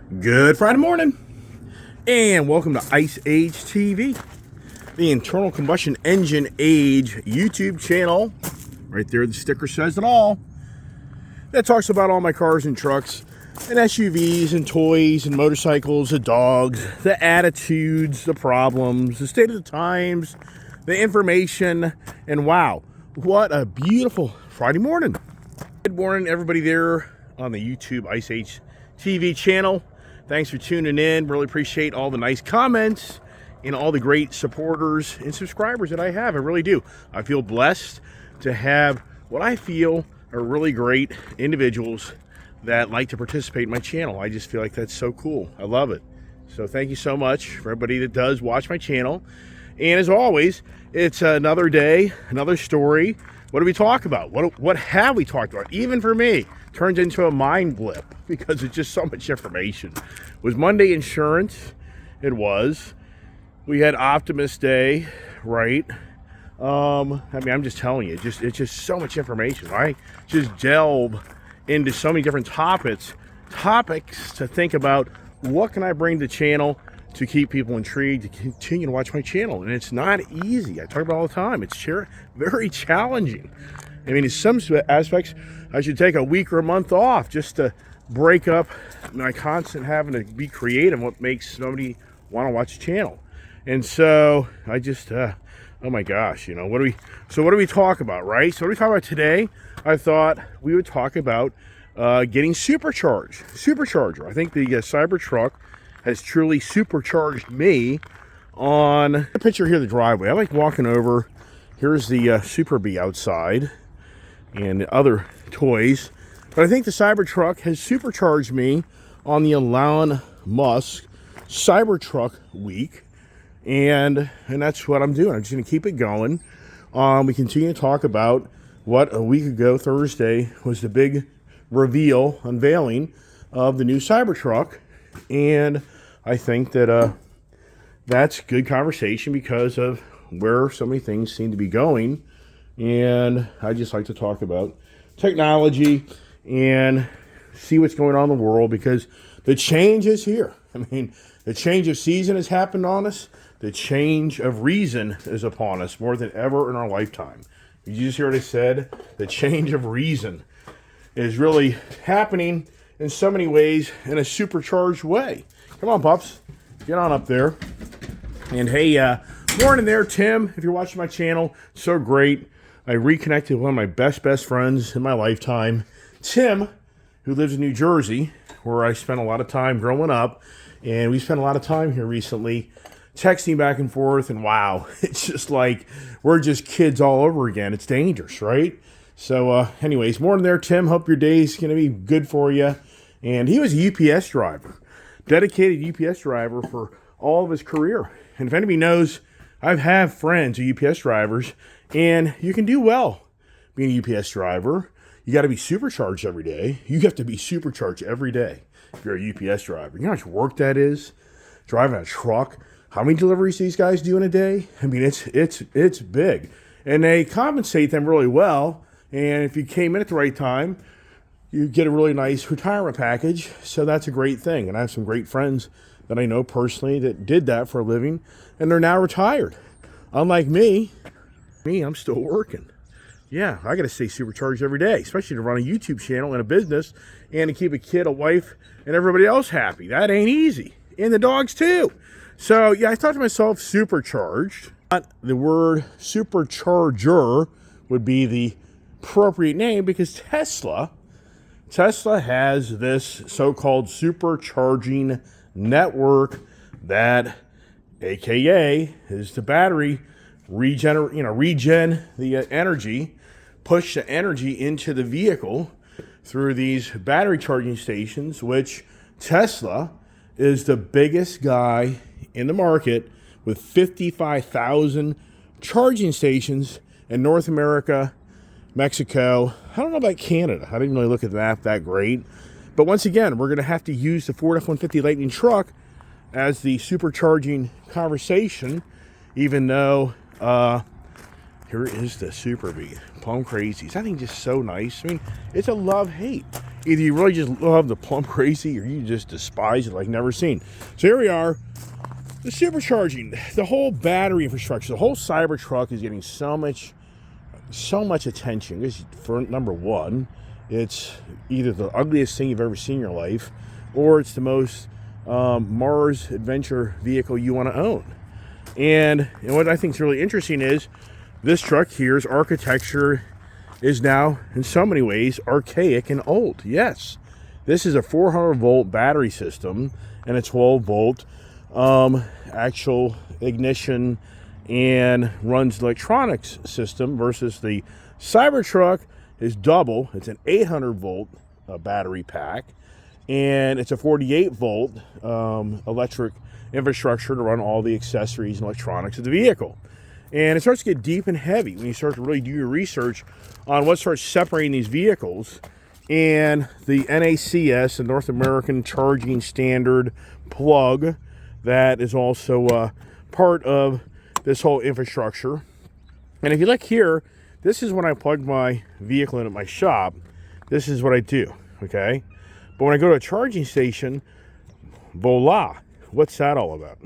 Good Friday morning, and welcome to Ice Age TV, the internal combustion engine age YouTube channel. Right there, the sticker says it all. That talks about all my cars and trucks and SUVs and toys and motorcycles, the dogs, the attitudes, the problems, the state of the times, the information, and wow, what a beautiful Friday morning. Good morning, everybody there on the YouTube Ice Age TV channel. Thanks for tuning in. Really appreciate all the nice comments and all the great supporters and subscribers that I have. I really do. I feel blessed to have what I feel are really great individuals that like to participate in my channel. I just feel like that's so cool. I love it. So thank you so much for everybody that does watch my channel. And as always, it's another day, another story. What do we talk about? What have we talked about? Even for me, turns into a mind blip because it's just so much information. It was Monday insurance. It was. We had Optimist Day, right? I mean, I'm just telling you, it's just so much information. I just delve into so many different topics to think about what can I bring to the channel to keep people intrigued, to continue to watch my channel. And it's not easy. I talk about it all the time. It's very challenging. I mean, in some aspects, I should take a week or a month off just to break up my constant having to be creative, what makes somebody want to watch the channel. And so I just, oh my gosh, you know, what do we talk about, right? So what do we talk about today? I thought we would talk about getting supercharger. I think the Cybertruck has truly supercharged me. On the picture here of the driveway, I like walking over. Here's the Super Bee outside and other toys. But I think the Cybertruck has supercharged me on the Elon Musk Cybertruck week. And that's what I'm doing. I'm just going to keep it going. We continue to talk about what a week ago, Thursday, was the big unveiling of the new Cybertruck. And I think that that's good conversation because of where so many things seem to be going. And I just like to talk about technology and see what's going on in the world because the change is here. I mean, the change of season has happened on us. The change of reason is upon us more than ever in our lifetime. Did you just hear what I said? The change of reason is really happening in so many ways in a supercharged way. Come on, pups. Get on up there. And hey, morning there, Tim. If you're watching my channel, so great. I reconnected with one of my best friends in my lifetime, Tim, who lives in New Jersey, where I spent a lot of time growing up. And we spent a lot of time here recently texting back and forth. And wow, it's just like we're just kids all over again. It's dangerous, right? So anyways, morning there, Tim. Hope your day's going to be good for you. And he was a UPS driver, dedicated UPS driver for all of his career. And if anybody knows, I have friends who are UPS drivers, and you can do well being a UPS driver. You got to be supercharged every day. You have to be supercharged every day if you're a UPS driver. You know how much work that is? Driving a truck. How many deliveries these guys do in a day? I mean, it's big. And they compensate them really well. And if you came in at the right time, you get a really nice retirement package. So that's a great thing. And I have some great friends that I know personally that did that for a living, and they're now retired. Unlike me, I'm still working. Yeah, I got to stay supercharged every day, especially to run a YouTube channel and a business and to keep a kid, a wife, and everybody else happy. That ain't easy. And the dogs too. So yeah, I thought to myself, supercharged. The word supercharger would be the appropriate name because Tesla has this so-called supercharging network that, aka, is the battery regen the energy, push the energy into the vehicle through these battery charging stations, which Tesla is the biggest guy in the market with 55,000 charging stations in North America, Mexico. I don't know about Canada. I didn't really look at the map that great. But once again, we're going to have to use the Ford F-150 Lightning truck as the supercharging conversation, even though here is the Super Bee. Plum Crazies. That thing's just so nice. I mean, it's a love-hate. either you really just love the plum crazy or you just despise it like never seen. So here we are, the supercharging, the whole battery infrastructure, the whole Cybertruck is getting so much attention. Because for number one, it's either the ugliest thing you've ever seen in your life, or it's the most Mars adventure vehicle you want to own. And what I think is really interesting is this truck here's architecture is now in so many ways archaic and old. Yes, this is a 400 volt battery system and a 12 volt actual ignition and runs electronics system versus the Cybertruck is double. It's an 800 volt battery pack, and it's a 48 volt electric infrastructure to run all the accessories and electronics of the vehicle. And it starts to get deep and heavy when you start to really do your research on what starts separating these vehicles. And the NACS, the North American Charging Standard plug, that is also part of this whole infrastructure. And if you look here, this is when I plug my vehicle in at my shop. This is what I do, okay? But when I go to a charging station, voila, what's that all about?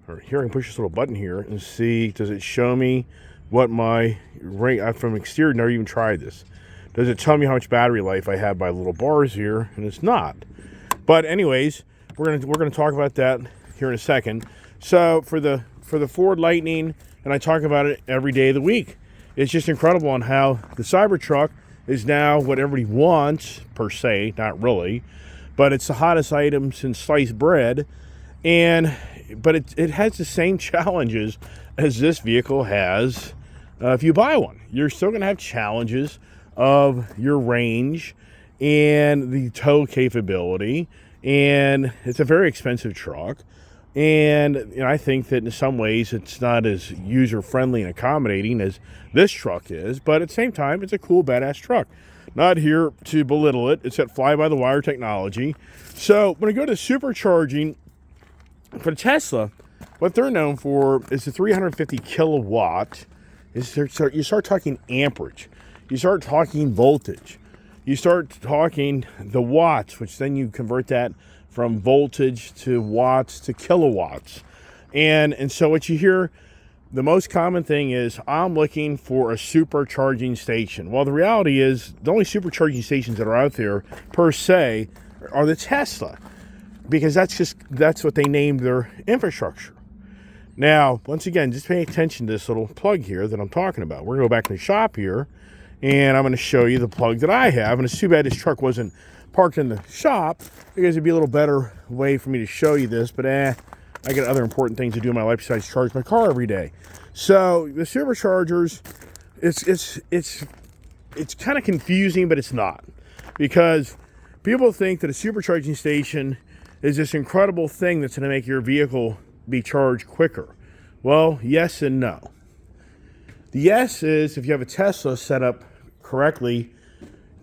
Or here I can push this little button here and see, does it show me what my range, from exterior, never even tried this. Does it tell me how much battery life I have by little bars here? And it's not. But anyways, we're gonna talk about that here in a second. So for the Ford Lightning, and I talk about it every day of the week, it's just incredible on how the Cybertruck is now what everybody wants, per se, not really, but it's the hottest item since sliced bread. But it has the same challenges as this vehicle has if you buy one. You're still going to have challenges of your range and the tow capability, and it's a very expensive truck. And I think that in some ways it's not as user-friendly and accommodating as this truck is, but at the same time, it's a cool, badass truck. Not here to belittle it. It's got fly-by-the-wire technology. So when I go to supercharging, for Tesla, what they're known for is the 350 kilowatt. You start talking amperage. You start talking voltage. You start talking the watts, which then you convert that from voltage to watts to kilowatts. And so what you hear, the most common thing is, I'm looking for a supercharging station. Well, the reality is the only supercharging stations that are out there, per se, are the Tesla. Because that's what they named their infrastructure. Now, once again, just pay attention to this little plug here that I'm talking about. We're going to go back to the shop here, and I'm going to show you the plug that I have. And it's too bad this truck wasn't parked in the shop, because it'd be a little better way for me to show you this. But I got other important things to do in my life besides charge my car every day. So the superchargers, it's kind of confusing, but it's not, because people think that a supercharging station is this incredible thing that's going to make your vehicle be charged quicker. Well, yes and no. The yes is if you have a Tesla set up correctly,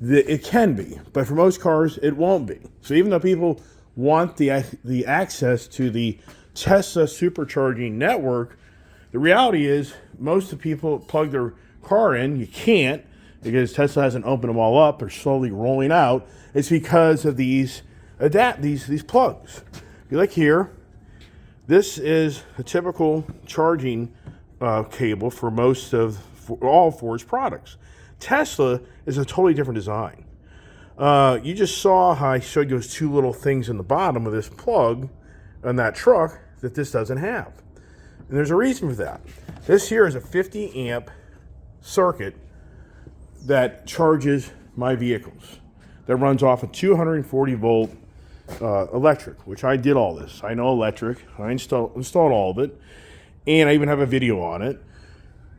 it can be, but for most cars, it won't be. So even though people want the access to the Tesla supercharging network, the reality is most of the people plug their car in. You can't, because Tesla hasn't opened them all up. They're slowly rolling out. It's because of these plugs. If you look here, this is a typical charging cable for all Ford's products. Tesla is a totally different design. You just saw how I showed you those two little things in the bottom of this plug on that truck that this doesn't have. And there's a reason for that. This here is a 50 amp circuit that charges my vehicles, that runs off a 240 volt electric, which I did all this. I know electric. I installed all of it, and I even have a video on it.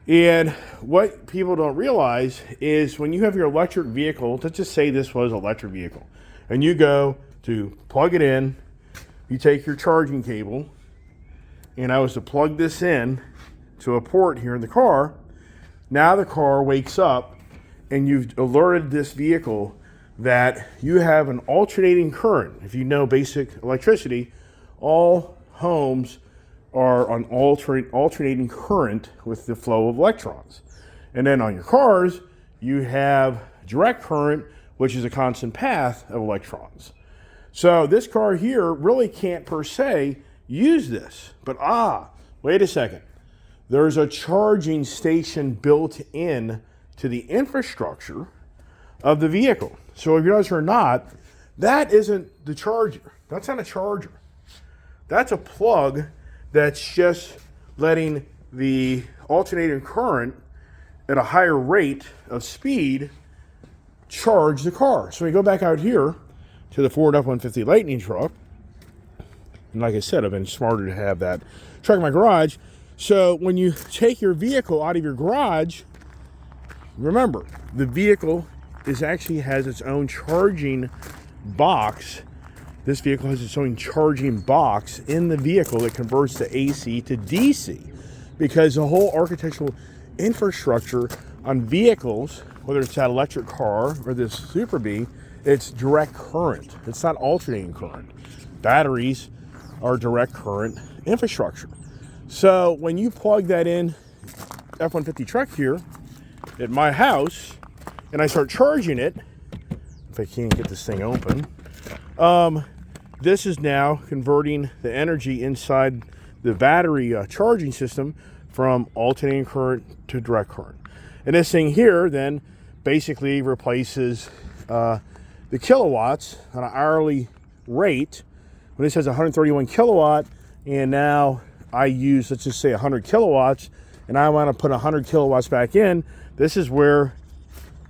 And what people don't realize is when you have your electric vehicle, let's just say this was an electric vehicle, and you go to plug it in, you take your charging cable, and I was to plug this in to a port here in the car. Now the car wakes up, and you've alerted this vehicle that you have an alternating current. If you know basic electricity, all homes are on alternating current with the flow of electrons. And then on your cars, you have direct current which is a constant path of electrons. So this car here really can't per se use this. But wait a second. There's a charging station built in to the infrastructure of the vehicle. So if you notice or not, that isn't the charger. That's not a charger. That's a plug that's just letting the alternating current at a higher rate of speed charge the car. So we go back out here to the Ford F-150 Lightning truck. And like I said, I've been smarter to have that truck in my garage. So when you take your vehicle out of your garage, remember, the vehicle actually has its own charging box. This vehicle has its own charging box in the vehicle that converts the AC to DC, because the whole architectural infrastructure on vehicles, whether it's that electric car or this Super Bee, it's direct current. It's not alternating current. Batteries are direct current infrastructure. So when you plug that in F-150 truck here at my house and I start charging it, if I can't get this thing open, this is now converting the energy inside the battery charging system from alternating current to direct current. And this thing here then basically replaces the kilowatts on an hourly rate. When this has 131 kilowatt, and now I use, let's just say 100 kilowatts, and I want to put 100 kilowatts back in, this is where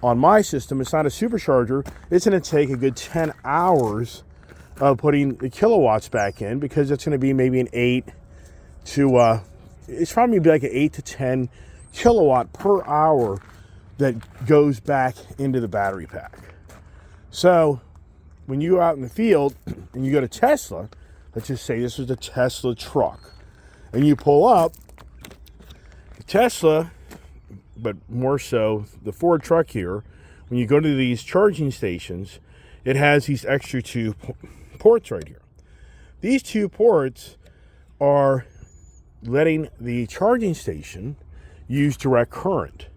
on my system, it's not a supercharger, it's going to take a good 10 hours of putting the kilowatts back in, because it's going to be maybe an 8 to, it's probably be like an 8 to 10 kilowatt per hour that goes back into the battery pack. So when you go out in the field and you go to Tesla, let's just say this was a Tesla truck, and you pull up Tesla, but more so the Ford truck here, when you go to these charging stations, it has these extra two ports right here. These two ports are letting the charging station use direct current.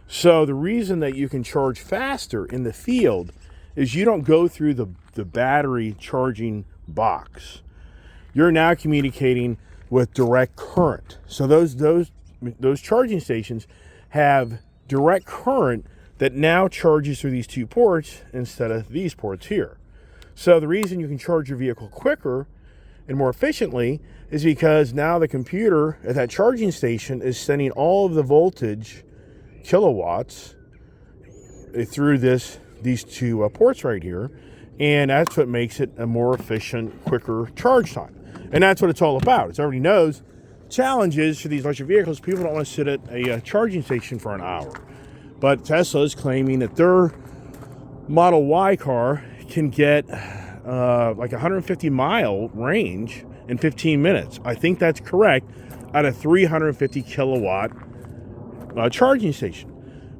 So the reason that you can charge faster in the field is you don't go through the battery charging box. You're now communicating with direct current. So those charging stations have direct current that now charges through these two ports instead of these ports here. So the reason you can charge your vehicle quicker and more efficiently is because now the computer at that charging station is sending all of the voltage, kilowatts, through these two ports right here, and that's what makes it a more efficient, quicker charge time. And that's what it's all about. It already knows challenges for these electric vehicles. People don't want to sit at a charging station for an hour. But Tesla is claiming that their Model Y car can get like 150-mile range in 15 minutes. I think that's correct, at a 350 kilowatt charging station.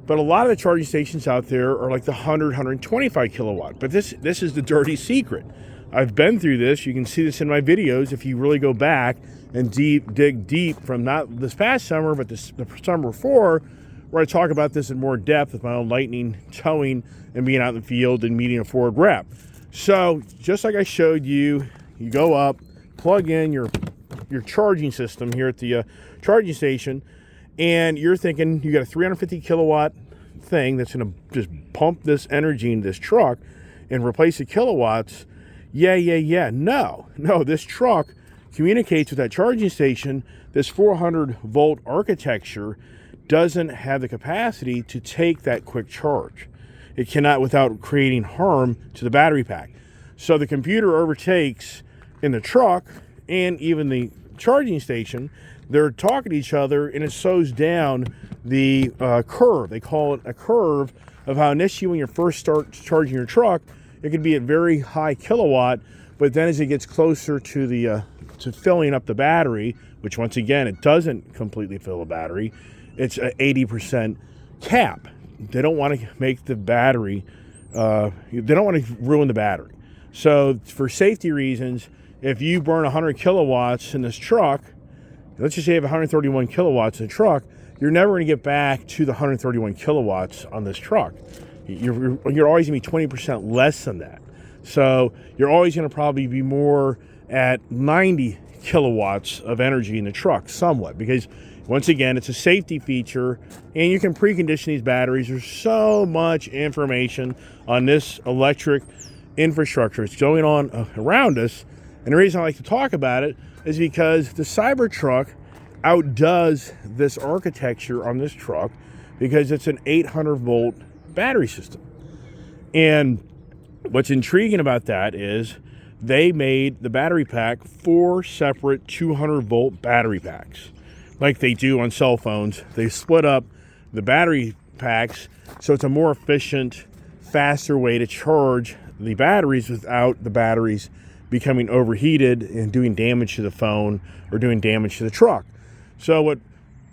But a lot of the charging stations out there are like the 125 kilowatt. But this is the dirty secret. I've been through this. You can see this in my videos if you really go back and dig deep from not this past summer, but the summer before, where I talk about this in more depth with my own Lightning towing and being out in the field and meeting a Ford rep. So just like I showed you, you go up, plug in your charging system here at the charging station, and you're thinking you got a 350 kilowatt thing that's going to just pump this energy into this truck and replace the kilowatts. Yeah. No, this truck communicates with that charging station. This 400 volt architecture doesn't have the capacity to take that quick charge. It cannot without creating harm to the battery pack. So the computer overtakes in the truck and even the charging station. They're talking to each other, and it slows down the curve. They call it a curve of how initially when you first start charging your truck, it could be at very high kilowatt, but then as it gets closer to the to filling up the battery, which once again, it doesn't completely fill the battery, it's an 80% cap. They don't want to make the battery, they don't want to ruin the battery. So for safety reasons, if you burn 100 kilowatts in this truck, let's just say you have 131 kilowatts in the truck, you're never going to get back to the 131 kilowatts on this truck. you're always going to be 20% less than that. So you're always going to probably be more at 90 kilowatts of energy in the truck somewhat, because once again, it's a safety feature and you can precondition these batteries. There's so much information on this electric infrastructure. It's going on around us. And the reason I like to talk about it is because the Cybertruck outdoes this architecture on this truck because it's an 800 volt battery system. And what's intriguing about that is they made the battery pack 4 separate 200 volt battery packs, like they do on cell phones. They split up the battery packs so it's a more efficient, faster way to charge the batteries without the batteries becoming overheated and doing damage to the phone or doing damage to the truck. So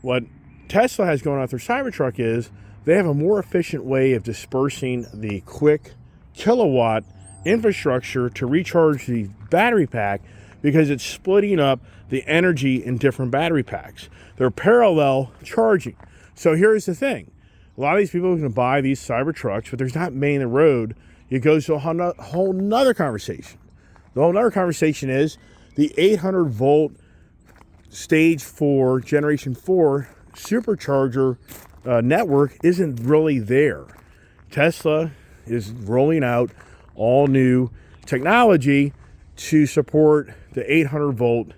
what Tesla has going on with their Cybertruck is they have a more efficient way of dispersing the quick kilowatt infrastructure to recharge the battery pack, because it's splitting up the energy in different battery packs. They're parallel charging. So here's the thing. A lot of these people are going to buy these Cybertrucks, but there's not many in the road. It goes to a whole nother conversation. The whole nother conversation is the 800 volt stage 4, generation 4 supercharger network isn't really there. Tesla is rolling out all new technology to support the 800 volt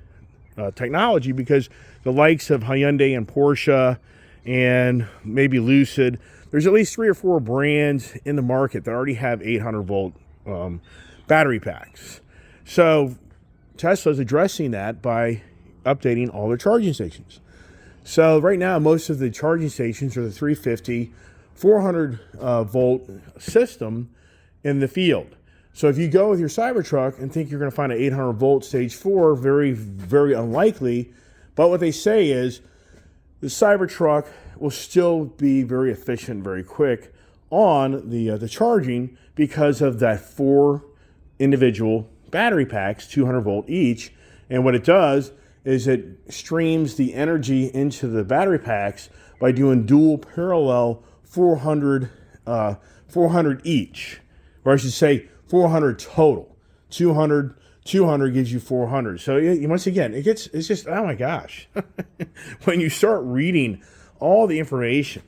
technology, because the likes of Hyundai and Porsche and maybe Lucid, there's at least 3 or 4 brands in the market that already have 800 volt battery packs. So Tesla is addressing that by updating all their charging stations. So right now, most of the charging stations are the 350, 400 volt system in the field. So if you go with your Cybertruck and think you're going to find an 800 volt stage 4, very, very unlikely. But what they say is the Cybertruck will still be very efficient, very quick on the charging, because of that 4 individual battery packs, 200 volt each. And what it does is it streams the energy into the battery packs by doing dual parallel 400 each, or I should say 400 total. 200 gives you 400. So once again, it's just, oh my gosh, when you start reading all the information,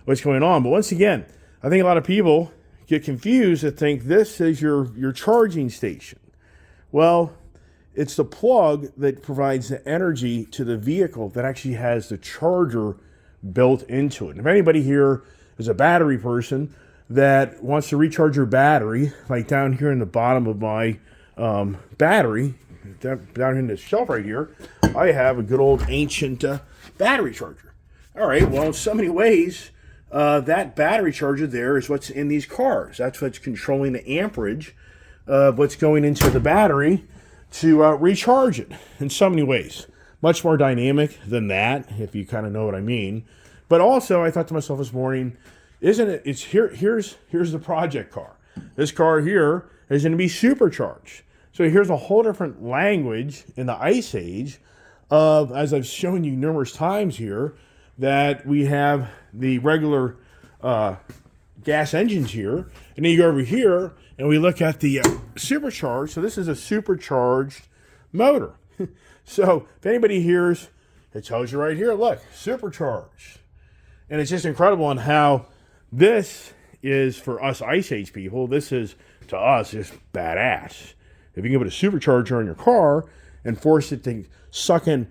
what's going on. But once again, I think a lot of people get confused and think this is your charging station. Well, it's the plug that provides the energy to the vehicle that actually has the charger built into it. And if anybody here is a battery person that wants to recharge your battery, like down here in the bottom of my battery, down in this shelf right here, I have a good old ancient battery charger. All right, well, in so many ways, that battery charger there is what's in these cars. That's what's controlling the amperage of what's going into the battery to recharge it in so many ways. Much more dynamic than that, if you kind of know what I mean. But also, I thought to myself this morning, isn't it? It's here's the project car. This car here is going to be supercharged. So here's a whole different language in the Ice Age of, as I've shown you numerous times here, that we have the regular gas engines here, and then you go over here and we look at the supercharged. So this is a supercharged motor. So if anybody hears, it tells you right here, look, supercharged. And it's just incredible on how this is for us Ice Age people. This is, to us, just badass. If you can put a supercharger on your car and force it to suck in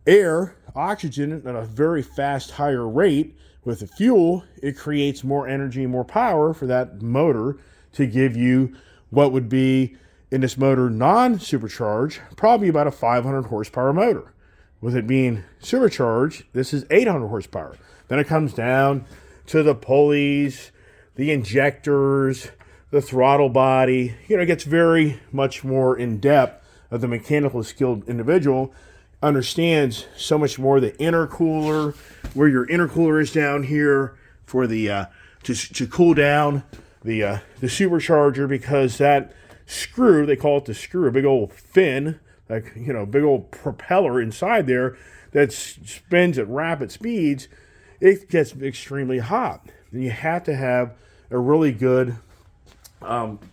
air, oxygen at a very fast, higher rate with the fuel, it creates more energy, more power for that motor to give you what would be, in this motor non-supercharged, probably about a 500 horsepower motor. With it being supercharged, this is 800 horsepower. Then it comes down to the pulleys, the injectors, the throttle body. It gets very much more in depth of the mechanical skilled individual understands so much more. The intercooler, where your intercooler is down here for the to cool down the supercharger, because that screw, they call it the screw, a big old fin, like big old propeller inside there that spins at rapid speeds. It gets extremely hot. And you have to have a really good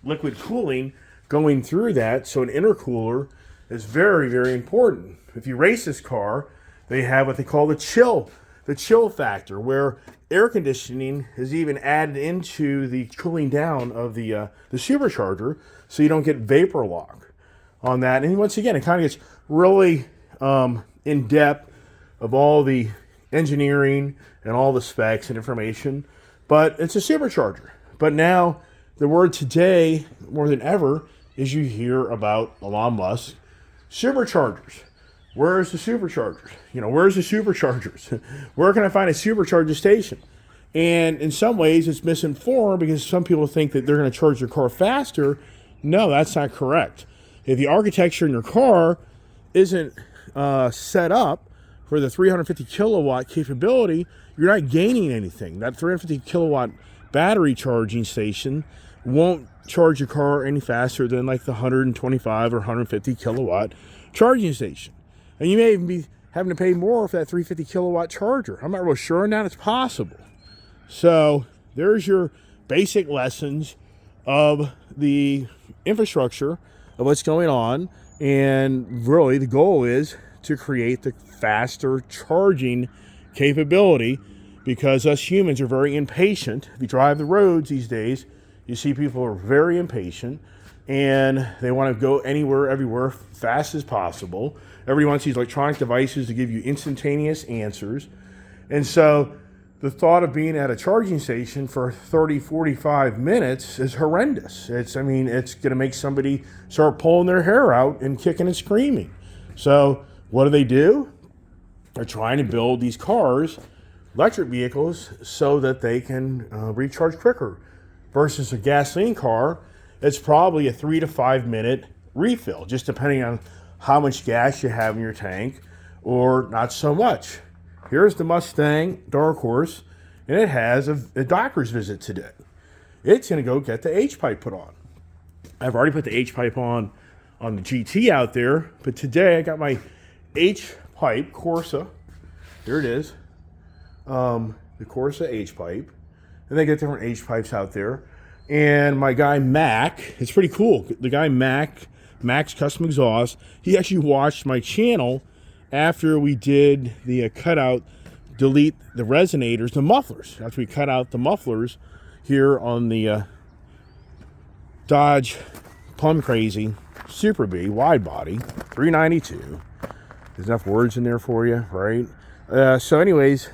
liquid cooling going through that. So an intercooler is very, very important. If you race this car, they have what they call the chill factor, where air conditioning is even added into the cooling down of the supercharger, so you don't get vapor lock on that. And once again, it kind of gets really in depth of all the engineering and all the specs and information, but it's a supercharger. But now the word today, more than ever, is you hear about Elon Musk superchargers. Where's the superchargers? Where's the superchargers? Where can I find a supercharger station? And in some ways, it's misinformed because some people think that they're going to charge their car faster. No, that's not correct. If the architecture in your car isn't set up for the 350 kilowatt capability, you're not gaining anything. That 350 kilowatt battery charging station won't charge your car any faster than like the 125 or 150 kilowatt charging station. And you may even be having to pay more for that 350 kilowatt charger. I'm not real sure on that. It's possible. So there's your basic lessons of the infrastructure of what's going on. And really the goal is to create the faster charging capability, because us humans are very impatient. If you drive the roads these days, you see people are very impatient and they want to go anywhere, everywhere, fast as possible. Everybody wants these electronic devices to give you instantaneous answers. And so the thought of being at a charging station for 30, 45 minutes is horrendous. It's going to make somebody start pulling their hair out and kicking and screaming. So what do? They're trying to build these cars, electric vehicles, so that they can recharge quicker. Versus a gasoline car, it's probably a 3 to 5 minute refill, just depending on how much gas you have in your tank, or not so much. Here's the Mustang Dark Horse, and it has a doctor's visit today. It's going to go get the H-pipe put on. I've already put the H-pipe on the GT out there, but today I got my H-pipe Corsa. Here it is, the Corsa H-pipe. And they get different H-pipes out there. And my guy Mac, it's pretty cool. The guy Mac's Custom Exhaust, he actually watched my channel after we did the delete the resonators, the mufflers. After we cut out the mufflers here on the Dodge Plum Crazy Super B wide body, 392. There's enough words in there for you, right? So anyways,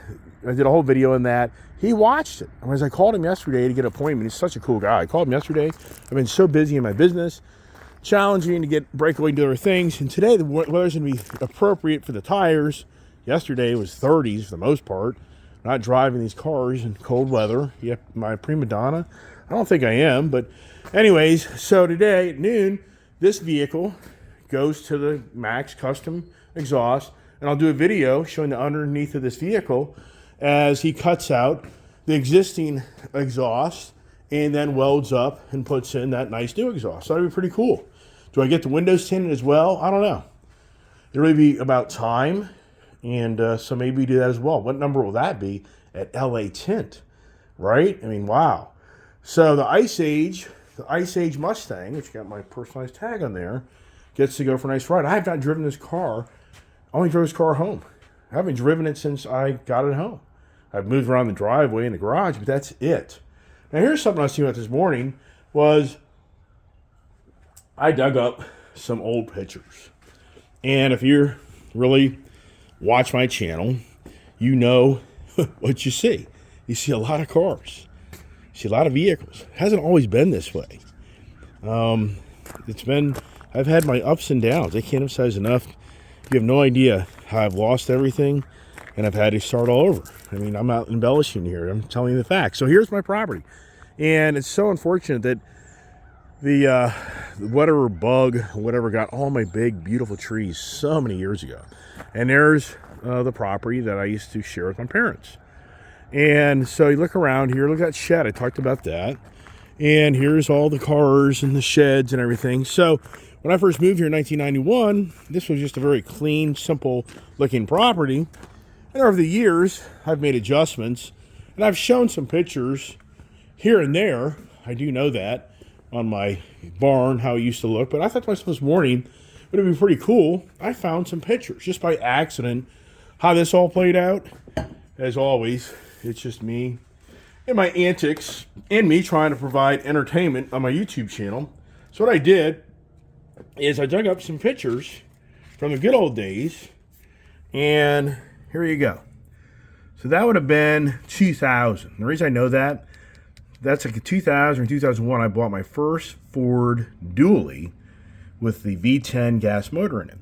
I did a whole video on that. He watched it. As I called him yesterday to get an appointment, he's such a cool guy. I called him yesterday. I've been so busy in my business, challenging to break away and do other things. And today the weather's going to be appropriate for the tires. Yesterday it was 30s for the most part. Not driving these cars in cold weather. Yep, my prima donna. I don't think I am, but anyways, so today at noon, this vehicle goes to the Mac's Custom Exhaust, and I'll do a video showing the underneath of this vehicle as he cuts out the existing exhaust and then welds up and puts in that nice new exhaust. So that'd be pretty cool. Do I get the windows tinted as well? I don't know. It'll really be about time, and so maybe do that as well. What number will that be at LA Tint, right? Wow. So the Ice Age Mustang, which got my personalized tag on there, gets to go for a nice ride. I have not driven this car. I only drove this car home. I haven't driven it since I got it home. I've moved around the driveway and the garage, but that's it. Now here's something I was thinking about this morning was I dug up some old pictures. And if you really watch my channel, you know what you see. You see a lot of cars. You see a lot of vehicles. It hasn't always been this way. I've had my ups and downs. I can't emphasize enough. You have no idea how I've lost everything and I've had to start all over. I'm not embellishing here. I'm telling you the facts. So here's my property. And it's so unfortunate that the whatever bug, whatever got all my big, beautiful trees so many years ago. And there's the property that I used to share with my parents. And so you look around here, look at that shed. I talked about that. And here's all the cars and the sheds and everything. So when I first moved here in 1991, this was just a very clean, simple looking property. And over the years, I've made adjustments. And I've shown some pictures here and there. I do know that on my barn, how it used to look. But I thought to myself this morning, would it be pretty cool? I found some pictures just by accident. How this all played out, as always, it's just me and my antics and me trying to provide entertainment on my YouTube channel. So what I did is I dug up some pictures from the good old days, and here you go. So that would have been 2000. The reason I know that, that's like a 2000 or 2001, I bought my first Ford Dually with the V10 gas motor in it.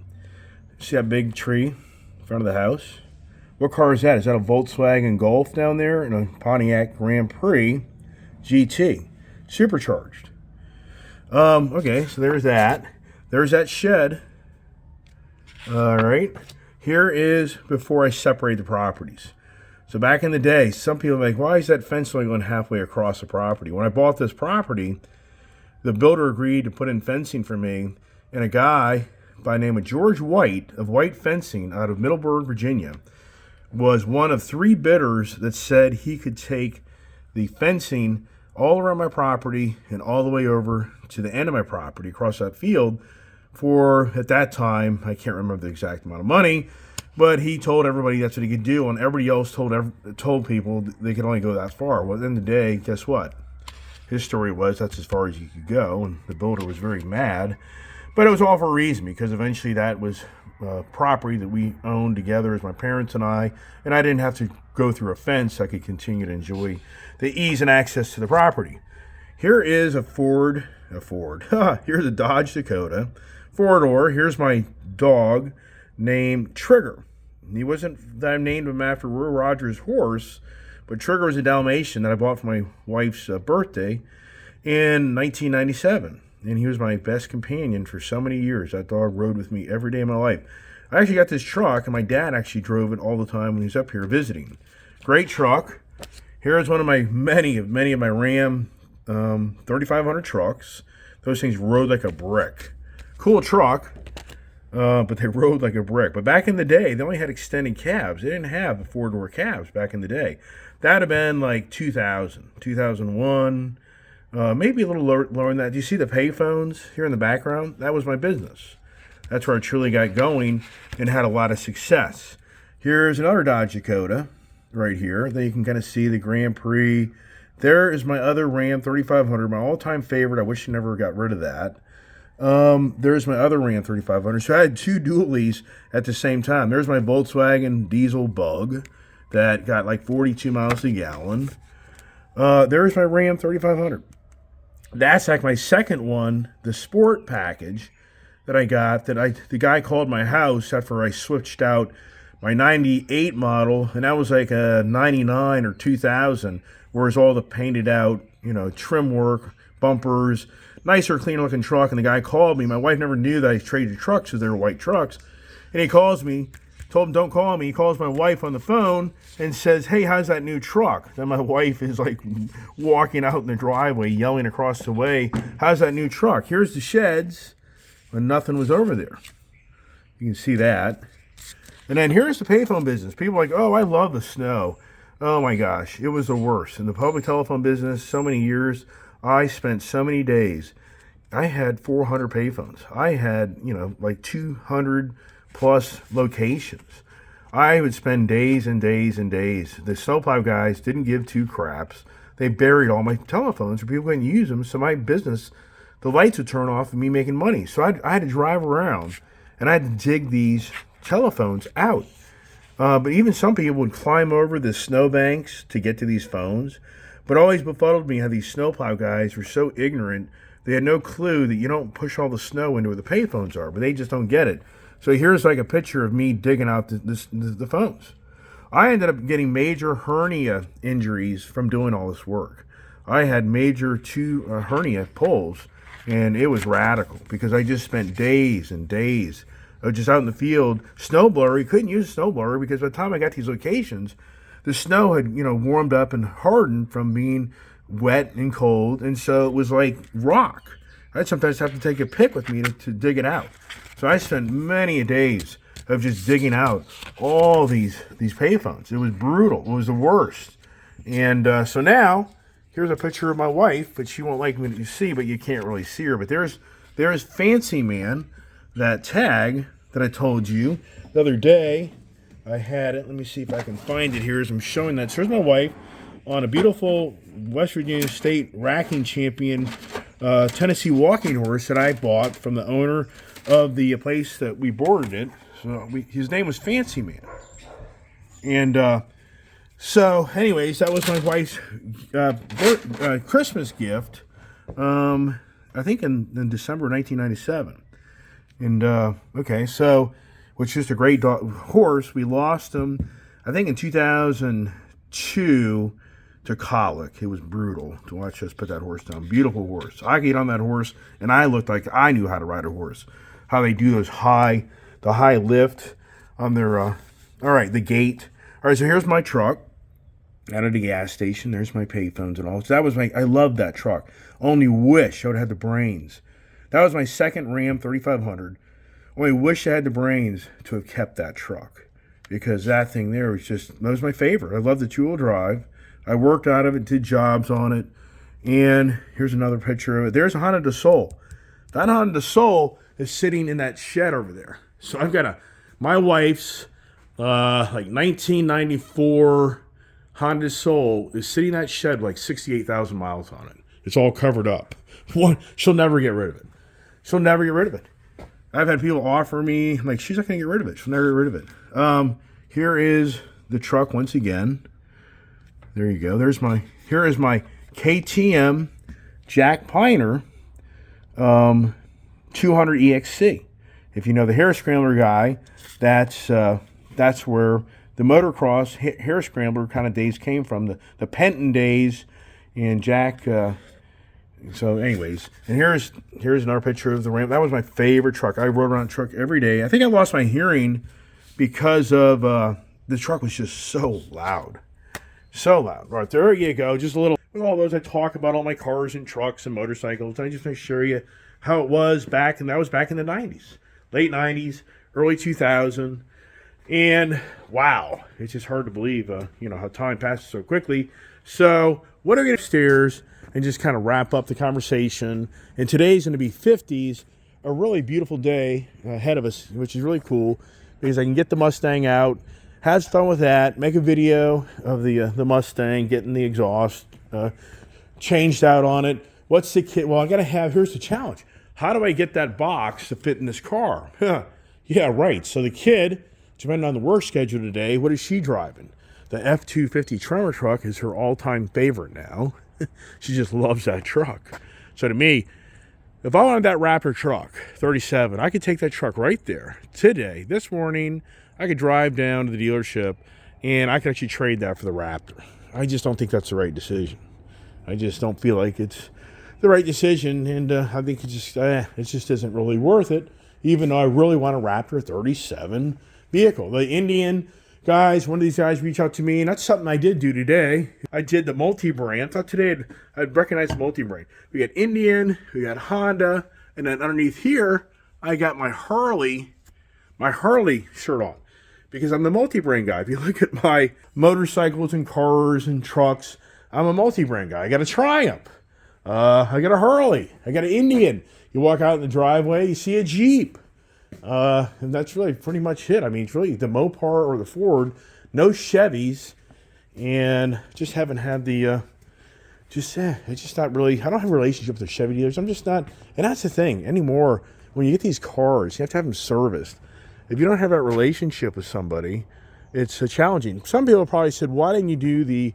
See that big tree in front of the house? What car is that? Is that a Volkswagen Golf down there and a Pontiac Grand Prix GT, supercharged? Okay, so there's that. There's that shed. All right. Here is before I separate the properties. So back in the day, some people are like, why is that fence only going halfway across the property? When I bought this property, the builder agreed to put in fencing for me, and a guy by the name of George White of White Fencing out of Middleburg, Virginia, was one of 3 bidders that said he could take the fencing all around my property and all the way over to the end of my property across that field for, at that time, I can't remember the exact amount of money, but he told everybody that's what he could do, and everybody else told people they could only go that far. Well, at the end of the day, guess what? His story was that's as far as you could go, and the builder was very mad. But it was all for a reason, because eventually that was property that we owned together as my parents and I didn't have to go through a fence. I could continue to enjoy the ease and access to the property. Here is a Ford. Here's a Dodge Dakota, 4-door. Here's my dog named Trigger. He wasn't that I named him after Will Rogers' horse, but Trigger was a Dalmatian that I bought for my wife's birthday in 1997. And he was my best companion for so many years. That dog rode with me every day of my life. I actually got this truck, and my dad actually drove it all the time when he was up here visiting. Great truck. Here's one of my many of my Ram 3500 trucks. Those things rode like a brick. Cool truck, but they rode like a brick. But back in the day, they only had extended cabs. They didn't have the 4-door cabs back in the day. That would have been like 2000, 2001. Maybe a little lower than that. Do you see the payphones here in the background? That was my business. That's where I truly got going and had a lot of success. Here's another Dodge Dakota right here. Then you can kind of see the Grand Prix. There is my other Ram 3500, my all-time favorite. I wish I never got rid of that. There's my other Ram 3500. So I had 2 dualies at the same time. There's my Volkswagen diesel Bug that got like 42 miles a gallon. There's my Ram 3500. That's like my second one, the sport package that I got, the guy called my house after I switched out my 98 model, and that was like a 99 or 2000, whereas all the painted out, trim work, bumpers, nicer, cleaner looking truck. And the guy called me. My wife never knew that I traded trucks because they were white trucks. And he calls me, told him don't call me. He calls my wife on the phone and says, hey, how's that new truck? Then my wife is like walking out in the driveway, yelling across the way, how's that new truck? Here's the sheds, but nothing was over there. You can see that. And then here's the payphone business. People are like, oh, I love the snow. Oh my gosh, it was the worst. In the public telephone business, so many years, I spent so many days. I had 400 payphones. I had, like 200 plus locations. I would spend days and days and days. The snowplow guys didn't give 2 craps. They buried all my telephones so people couldn't use them. So my business, the lights would turn off and me making money. So I had to drive around and I had to dig these telephones out. But even some people would climb over the snowbanks to get to these phones. But always befuddled me how these snowplow guys were so ignorant. They had no clue that you don't push all the snow into where the payphones are, but they just don't get it. So here's like a picture of me digging out the phones. I ended up getting major hernia injuries from doing all this work. I had major 2 hernia pulls, and it was radical because I just spent days and days just out in the field. Snowblower, you couldn't use a snowblower because by the time I got to these locations, the snow had, warmed up and hardened from being wet and cold, and so it was like rock. I'd sometimes have to take a pick with me to dig it out. So I spent many days of just digging out all these payphones. It was brutal. It was the worst. And so now, here's a picture of my wife, but she won't like me to see, but you can't really see her. But there's Fancy Man, that tag that I told you the other day. I had it. Let me see if I can find it here as I'm showing that. So here's my wife on a beautiful West Virginia State racking champion Tennessee walking horse that I bought from the owner of the place that we boarded it. So his name was Fancy Man. And so anyways, that was my wife's Christmas gift, I think in December 1997. And okay, so which is a great horse. We lost him, I think, in 2002 to colic. It was brutal to watch us put that horse down. Beautiful horse. I could get on that horse, and I looked like I knew how to ride a horse. How they do the high lift on their, all right, the gate. All right, so here's my truck out of the gas station. There's my payphones and all. So that was I loved that truck. Only wish I would have had the brains. That was my second Ram 3500. Only wish I had the brains to have kept that truck, because that thing there that was my favorite. I loved the two-wheel drive. I worked out of it, did jobs on it. And here's another picture of it. There's a Honda de Sol. That Honda de Sol is sitting in that shed over there. So I've got my wife's like 1994 Honda de Sol is sitting in that shed, like 68,000 miles on it. It's all covered up. She'll never get rid of it. She'll never get rid of it. I've had people offer me, I'm like, she's not going to get rid of it. She'll never get rid of it. Here is the truck once again. There you go. Here is my KTM Jack Piner 200 EXC. If you know the Hair Scrambler guy, that's where the motocross Hair Scrambler kind of days came from, the Penton days, and Jack. So anyways, and here's another picture of the Ram. That was my favorite truck. I rode around the truck every day. I think I lost my hearing because of the truck was just so loud. So loud. Right, there you go. Just a little, with all those I talk about, all my cars and trucks and motorcycles. I just want to show you how it was back, and that was back in the 90s. Late 90s, early 2000. And wow, it's just hard to believe, how time passes so quickly. So what are we going to upstairs and just kind of wrap up the conversation? And today's going to be 50s, a really beautiful day ahead of us, which is really cool because I can get the Mustang out, have fun with that, make a video of the Mustang, getting the exhaust changed out on it. What's the kit? Well, here's the challenge. How do I get that box to fit in this car? Yeah, right. So the kid, depending on the work schedule today, what is she driving? The F-250 Tremor truck is her all-time favorite now. She just loves that truck. So to me, if I wanted that Raptor truck, 37, I could take that truck right there today, this morning. I could drive down to the dealership, and I could actually trade that for the Raptor. I just don't think that's the right decision. I just don't feel like it's the right decision, and I think it just isn't really worth it, even though I really want a Raptor 37 vehicle. The Indian guys, one of these guys reached out to me, and that's something I did do today. I did the multi-brand. I thought today I'd recognize the multi-brand. We got Indian, we got Honda, and then underneath here, I got my Harley shirt on, because I'm the multi-brand guy. If you look at my motorcycles and cars and trucks, I'm a multi-brand guy. I got a Triumph. I got a Harley. I got an Indian. You walk out in the driveway, you see a Jeep. And that's really pretty much it. I mean, it's really the Mopar or the Ford, no Chevys, and just haven't had the, it's just not really, I don't have a relationship with the Chevy dealers. I'm just not, and that's the thing anymore. When you get these cars, you have to have them serviced. If you don't have that relationship with somebody, it's challenging. Some people probably said, why didn't you do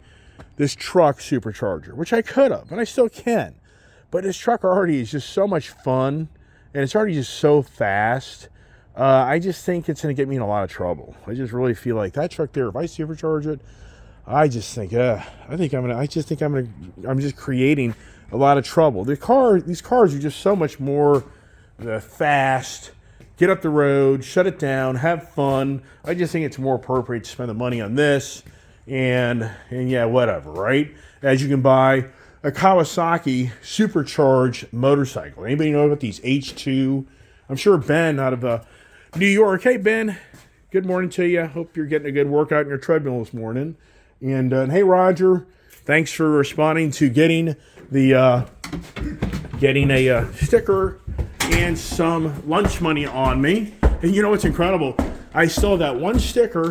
this truck supercharger? Which I could have, and I still can. But this truck already is just so much fun, and it's already just so fast. I just think it's going to get me in a lot of trouble. I just really feel like that truck there, if I supercharge it, I'm just creating a lot of trouble. These cars are just so much more fast. Get up the road, shut it down, have fun. I just think it's more appropriate to spend the money on this, and yeah, whatever, right? As you can buy a Kawasaki supercharged motorcycle. Anybody know about these H2? I'm sure Ben out of New York. Hey, Ben, good morning to you. Hope you're getting a good workout in your treadmill this morning. And hey, Roger, Thanks for responding to getting the getting a sticker and some lunch money on me. And you know what's incredible? I still have that one sticker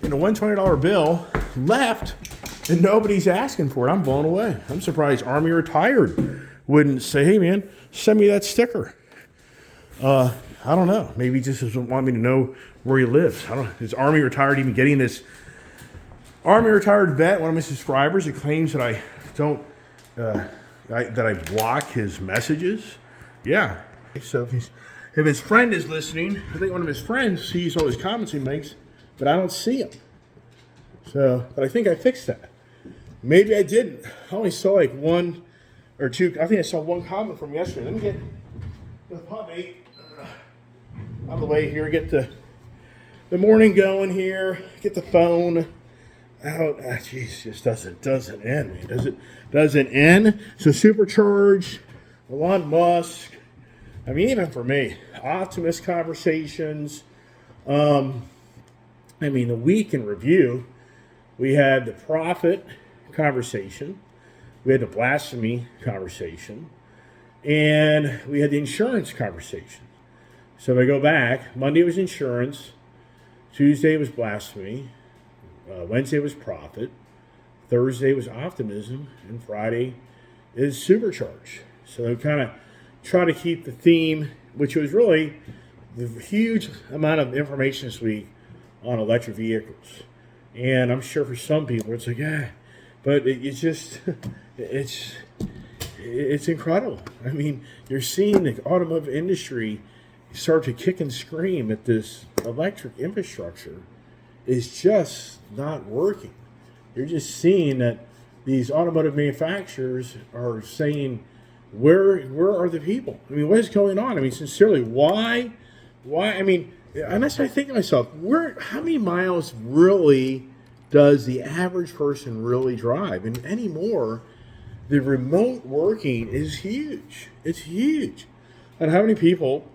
and a $120 bill left, and nobody's asking for it. I'm blown away. I'm surprised Army Retired wouldn't say, hey man, send me that sticker. I don't know. Maybe he just doesn't want me to know where he lives. I don't know. Is Army Retired even getting this? Army Retired vet, one of my subscribers, it claims that I don't, that I block his messages. Yeah. So if his friend is listening, I think one of his friends sees all his comments he makes, but I don't see them. So, but I think I fixed that. Maybe I didn't. I only saw like one or two. I think I saw one comment from yesterday. Let me get the puppy out of the way here. Get the morning going here. Get the phone out. Jeez, just doesn't end, man. Doesn't end. So Supercharge, Elon Musk. I mean, even for me, Optimist Conversations. I mean, the week in review, we had the Prophet conversation, we had the Blasphemy conversation, and we had the insurance conversation. So if I go back, Monday was insurance, Tuesday was Blasphemy, Wednesday was Prophet, Thursday was Optimism, and Friday is Supercharge. So I kind of try to keep the theme, which was really the huge amount of information this week on electric vehicles. And I'm sure for some people it's like, but it's just, it's incredible. I mean, you're seeing the automotive industry start to kick and scream at this electric infrastructure is just not working. You're just seeing that these automotive manufacturers are saying, where are the people? I mean, what is going on? I mean, sincerely, why? I mean, and that's what I think to myself, how many miles really does the average person really drive? And anymore, the remote working is huge. It's huge. And how many people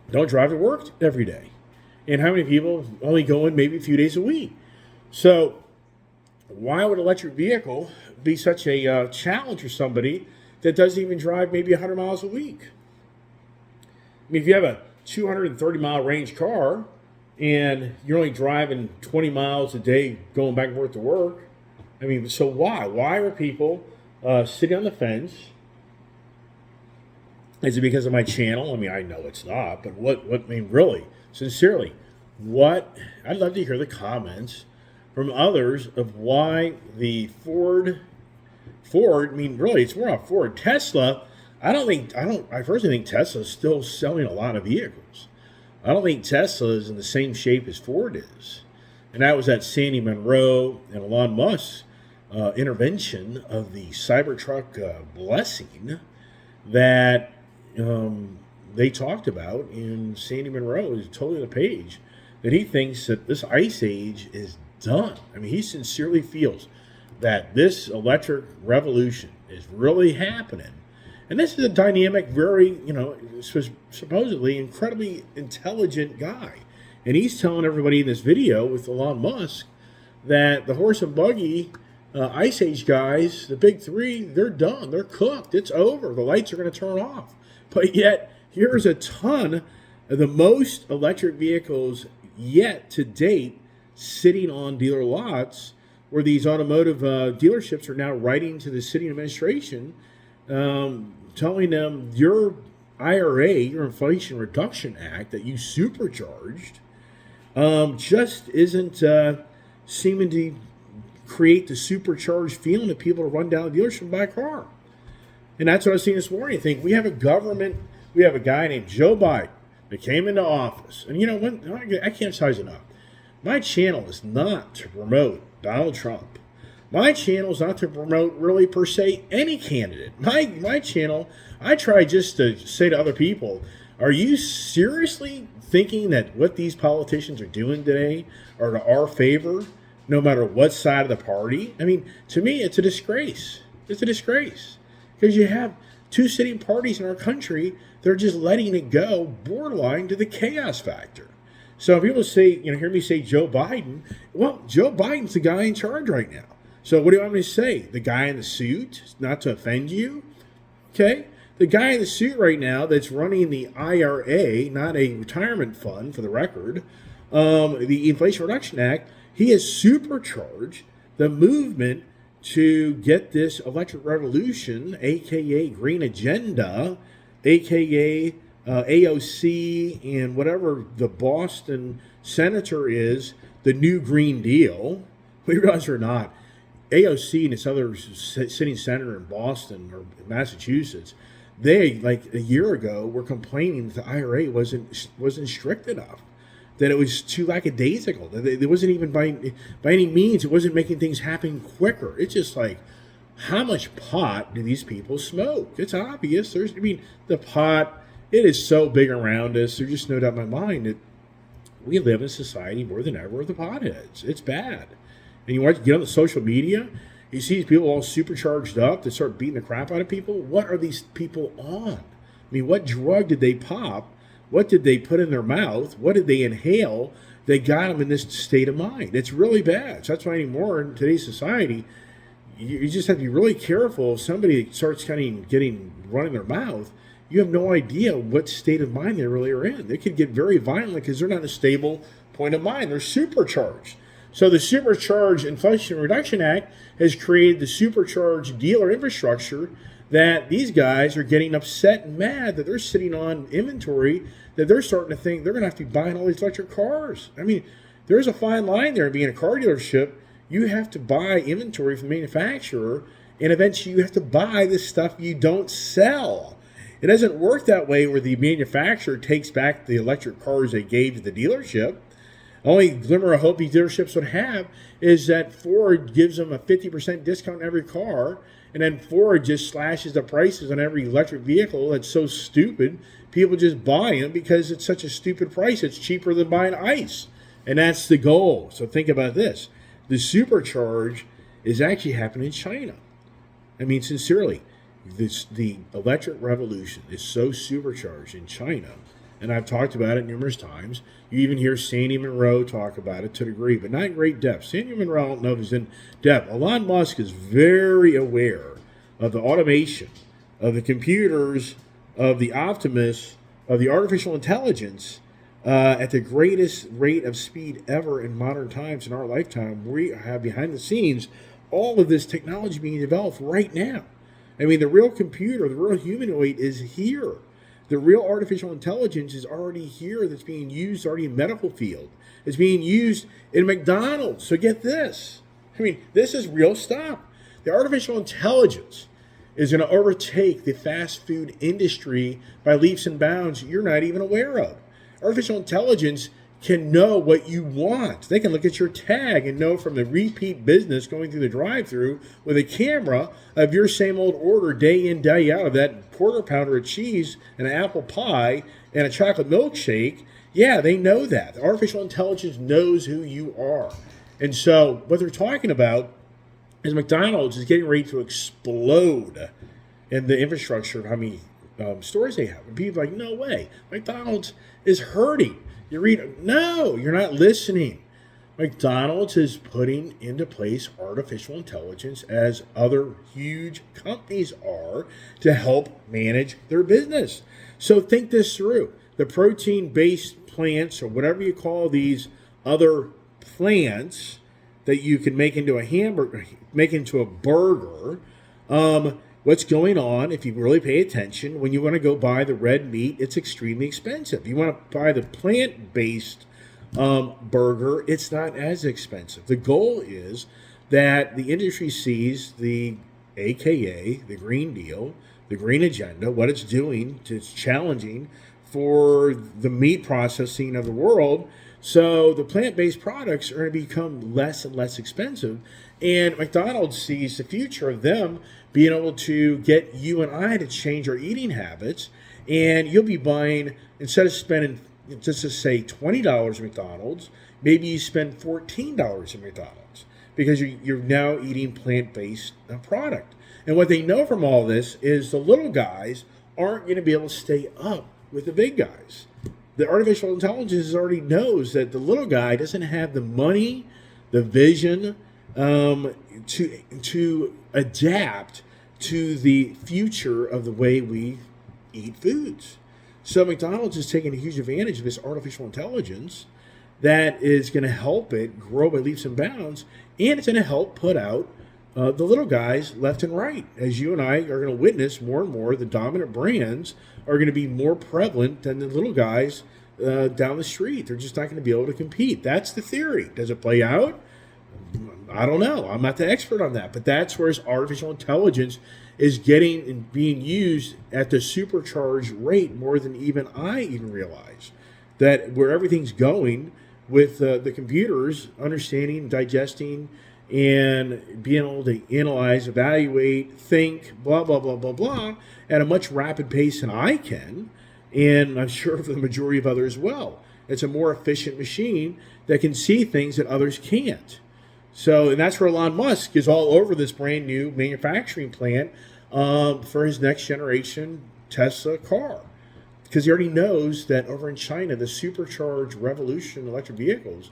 don't drive to work every day? And how many people only go in maybe a few days a week? So why would an electric vehicle be such a challenge for somebody that doesn't even drive maybe 100 miles a week? I mean, if you have a 230-mile range car and you're only driving 20 miles a day going back and forth to work, I mean, so why? Why are people sitting on the fence? Is it because of my channel? I mean, I know it's not, but what I mean, really, sincerely, I'd love to hear the comments from others of why the Ford, I mean, really, it's more about Ford. Tesla, I personally think Tesla is still selling a lot of vehicles. I don't think Tesla is in the same shape as Ford is. And that was that Sandy Munro and Elon Musk intervention of the Cybertruck blessing that they talked about. And Sandy Munro is totally on the page that he thinks that this ice age is done. I mean, he sincerely feels that this electric revolution is really happening. And this is a dynamic, very, supposedly incredibly intelligent guy. And he's telling everybody in this video with Elon Musk that the horse and buggy Ice Age guys, the big three, they're done. They're cooked. It's over. The lights are going to turn off. But yet, here's a ton of the most electric vehicles yet to date sitting on dealer lots, where these automotive dealerships are now writing to the city administration telling them your IRA, your Inflation Reduction Act that you supercharged, just isn't seeming to create the supercharged feeling that people to run down the dealership and buy a car. And that's what I was seeing this morning. I think we have a guy named Joe Biden that came into office. And you know what? I can't emphasize enough. My channel is not to promote Donald Trump. My channel is not to promote really per se any candidate. My channel, I try just to say to other people, are you seriously thinking that what these politicians are doing today are to our favor, no matter what side of the party? I mean, to me, it's a disgrace. It's a disgrace. Because you have two sitting parties in our country that are just letting it go borderline to the chaos factor. So if people say, hear me say Joe Biden, well, Joe Biden's the guy in charge right now. So what do you want me to say? The guy in the suit, not to offend you? Okay? The guy in the suit right now that's running the IRA, not a retirement fund for the record, the Inflation Reduction Act, he has supercharged the movement to get this electric revolution, aka green agenda, aka AOC, and whatever the Boston senator is, the new Green Deal. We realize or not, AOC and this other sitting senator in Boston or Massachusetts, they, like a year ago, were complaining that the IRA wasn't strict enough, that it was too lackadaisical, that it wasn't even by any means, it wasn't making things happen quicker. It's just like, how much pot do these people smoke? It's obvious. The pot, it is so big around us. There's just no doubt in my mind that we live in a society more than ever of the potheads. It's bad. And you get on the social media, you see these people all supercharged up to start beating the crap out of people. What are these people on? I mean, what drug did they pop? What did they put in their mouth? What did they inhale? They got them in this state of mind. It's really bad. So that's why anymore in today's society, you just have to be really careful. If somebody starts running their mouth, you have no idea what state of mind they really are in. They could get very violent because they're not in a stable point of mind. They're supercharged. So the Supercharged Inflation Reduction Act has created the supercharged dealer infrastructure that these guys are getting upset and mad that they're sitting on inventory, that they're starting to think they're going to have to be buying all these electric cars. I mean, there's a fine line there. Being a car dealership, you have to buy inventory from the manufacturer, and eventually you have to buy the stuff you don't sell. It doesn't work that way where the manufacturer takes back the electric cars they gave to the dealership. Only glimmer of hope these dealerships would have is that Ford gives them a 50% discount on every car, and then Ford just slashes the prices on every electric vehicle. That's so stupid. People just buy them because it's such a stupid price. It's cheaper than buying ICE, and that's the goal. So think about this. The supercharge is actually happening in China. I mean, sincerely, the electric revolution is so supercharged in China, and I've talked about it numerous times. You even hear Sandy Munro talk about it to a degree, but not in great depth. Sandy Munro, I don't know if he's in depth. Elon Musk is very aware of the automation, of the computers, of the Optimus, of the artificial intelligence at the greatest rate of speed ever in modern times in our lifetime. We have behind the scenes all of this technology being developed right now. I mean, the real computer, the real humanoid is here. The real artificial intelligence is already here that's being used already in medical field. It's being used in McDonald's. So get this. I mean, this is real stuff. The artificial intelligence is going to overtake the fast food industry by leaps and bounds you're not even aware of. Artificial intelligence can know what you want. They can look at your tag and know from the repeat business going through the drive-thru with a camera of your same old order day in, day out of that quarter pounder of cheese and an apple pie and a chocolate milkshake. Yeah, they know that. The artificial intelligence knows who you are. And so what they're talking about is McDonald's is getting ready to explode in the infrastructure of how many stores they have. And people are like, no way. McDonald's is hurting. You read, no, you're not listening. McDonald's is putting into place artificial intelligence as other huge companies are to help manage their business. So think this through. The protein-based plants, or whatever you call these other plants that you can make into a hamburger, make into a burger, what's going on, if you really pay attention, when you want to go buy the red meat, it's extremely expensive. You want to buy the plant-based burger, it's not as expensive. The goal is that the industry sees the AKA, the Green Deal, the Green Agenda, what it's doing, it's challenging for the meat processing of the world. So the plant-based products are going to become less and less expensive. And McDonald's sees the future of them being able to get you and I to change our eating habits. And you'll be buying, instead of spending, just to say $20 at McDonald's, maybe you spend $14 at McDonald's because you're now eating plant-based product. And what they know from all this is the little guys aren't going to be able to stay up with the big guys. The artificial intelligence already knows that the little guy doesn't have the money, the vision, to adapt to the future of the way we eat foods. So McDonald's is taking a huge advantage of this artificial intelligence that is going to help it grow by leaps and bounds, and it's going to help put out the little guys left and right. As you and I are going to witness more and more, the dominant brands are going to be more prevalent than the little guys down the street. They're just not going to be able to compete. That's the theory. Does it play out? I don't know. I'm not the expert on that, but that's where artificial intelligence is getting and being used at the supercharged rate more than even I even realize. That where everything's going with the computers understanding, digesting, and being able to analyze, evaluate, think, blah, blah, blah, blah, blah, at a much rapid pace than I can, and I'm sure for the majority of others as well. It's a more efficient machine that can see things that others can't. So, and that's where Elon Musk is all over this brand new manufacturing plant for his next generation Tesla car. Because he already knows that over in China, the supercharged revolution in electric vehicles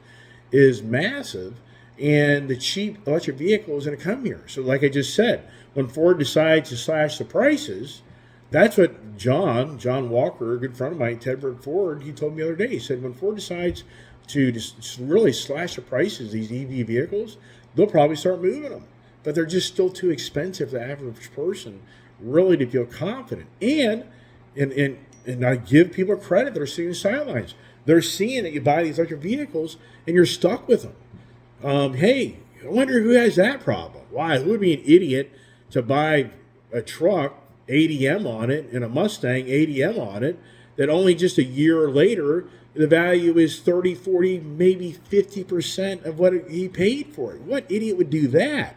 is massive, and the cheap electric vehicle is going to come here. So like I just said, when Ford decides to slash the prices, that's what John Walker, a good friend of mine, Ted Bird Ford, he told me the other day. He said when Ford decides to just really slash the prices of these EV vehicles, they'll probably start moving them. But they're just still too expensive for the average person really to feel confident. And I give people credit that are sitting on the sidelines. They're seeing that you buy these electric vehicles and you're stuck with them. Hey, I wonder who has that problem. Why? Who would be an idiot to buy a truck, ADM on it, and a Mustang, ADM on it, that only just a year later, the value is 30, 40, maybe 50% of what he paid for it? What idiot would do that?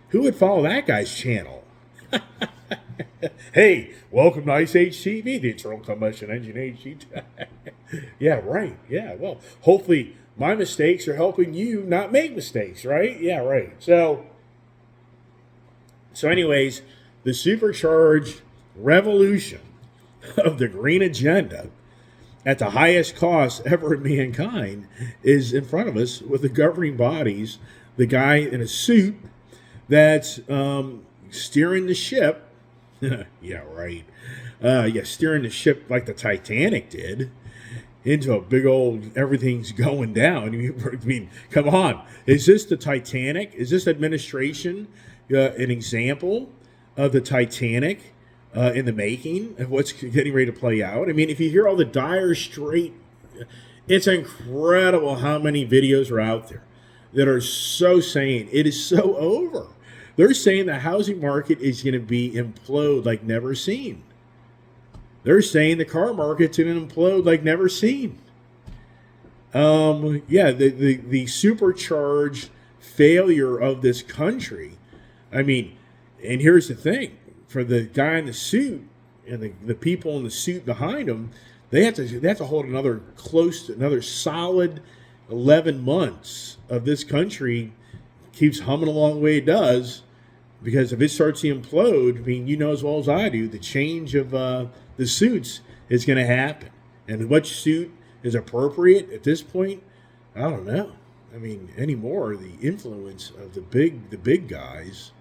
Who would follow that guy's channel? Hey, welcome to Ice Age TV, the internal combustion engine HG. Yeah, right. Yeah, well, hopefully my mistakes are helping you not make mistakes, right? Yeah, right. So anyways, the supercharged revolution of the green agenda at the highest cost ever in mankind is in front of us with the governing bodies, the guy in a suit that's steering the ship. Yeah, right. Steering the ship like the Titanic did into a big old everything's going down. I mean, come on. Is this the Titanic? Is this administration an example of the Titanic in the making of what's getting ready to play out? I mean, if you hear all the dire straight, it's incredible how many videos are out there that are so saying it is so over. They're saying the housing market is going to be implode like never seen. They're saying the car market's going to implode like never seen. The supercharged failure of this country. I mean, and here's the thing. For the guy in the suit and the people in the suit behind him, they have to hold another solid 11 months of this country keeps humming along the way it does, because if it starts to implode, I mean, you know as well as I do, the change of the suits is going to happen. And which suit is appropriate at this point, I don't know. I mean, anymore, the influence of the big guys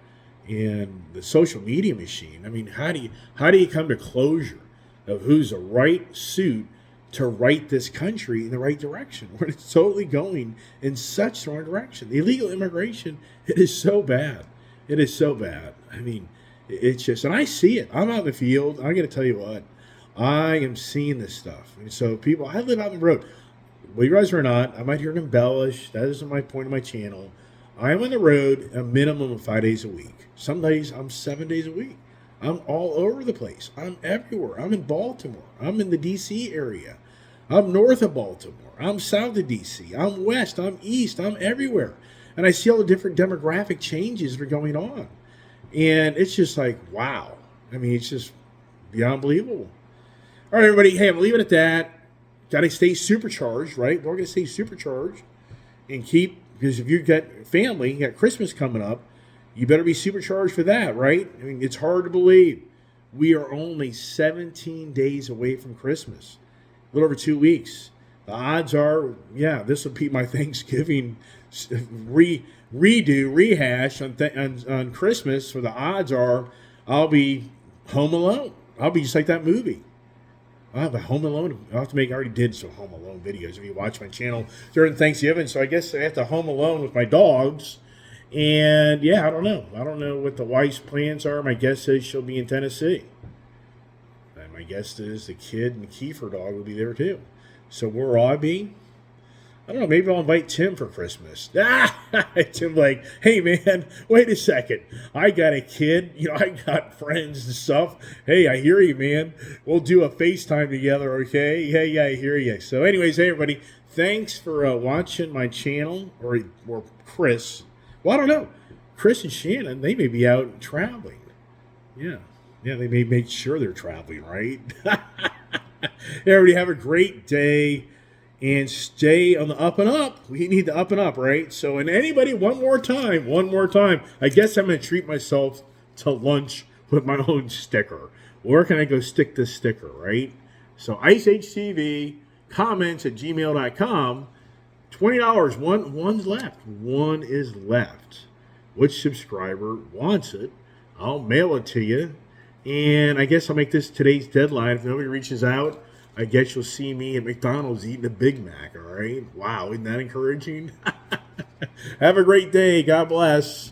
and the social media machine. I mean, how do you come to closure of who's the right suit to right this country in the right direction, when it's totally going in such the wrong direction? The illegal immigration, it is so bad. It is so bad. I mean, it's just, and I see it. I'm out in the field. I got to tell you what, I am seeing this stuff. And so people, I live out on the road. Well, you guys are not. I might hear it embellished. That isn't my point of my channel. I am on the road a minimum of 5 days a week. Some days I'm 7 days a week. I'm all over the place. I'm everywhere. I'm in Baltimore. I'm in the D.C. area. I'm north of Baltimore. I'm south of D.C. I'm west. I'm east. I'm everywhere. And I see all the different demographic changes that are going on. And it's just like, wow. I mean, it's just beyond believable. All right, everybody. Hey, I'm leaving it at that. Got to stay supercharged, right? We're going to stay supercharged and keep, because if you've got family, you got Christmas coming up, you better be supercharged for that, right? I mean, it's hard to believe. We are only 17 days away from Christmas. A little over 2 weeks. The odds are, yeah, this will be my Thanksgiving rehash on Christmas. So the odds are I'll be home alone. I'll be just like that movie. I'll have a Home Alone. I'll have to make. I already did some Home Alone videos if you watch my channel during Thanksgiving. So I guess I have to Home Alone with my dogs. And yeah, I don't know. I don't know what the wife's plans are. My guess is she'll be in Tennessee. And my guess is the kid and Kiefer dog will be there too. So where will I be? I don't know. Maybe I'll invite Tim for Christmas. Tim, like, hey man, wait a second. I got a kid. I got friends and stuff. Hey, I hear you, man. We'll do a FaceTime together, okay? Yeah, I hear you. So, anyways, hey everybody, thanks for watching my channel, or Chris. Well, I don't know. Chris and Shannon, they may be out traveling. Yeah, they may make sure they're traveling, right? Everybody have a great day. And stay on the up and up. We need the up and up, right? So, and anybody, one more time. I guess I'm going to treat myself to lunch with my own sticker. Where can I go stick this sticker, right? So, IceHTV, comments at gmail.com. $20. One's left. One is left. Which subscriber wants it? I'll mail it to you. And I guess I'll make this today's deadline. If nobody reaches out, I guess you'll see me at McDonald's eating a Big Mac, all right? Wow, isn't that encouraging? Have a great day. God bless.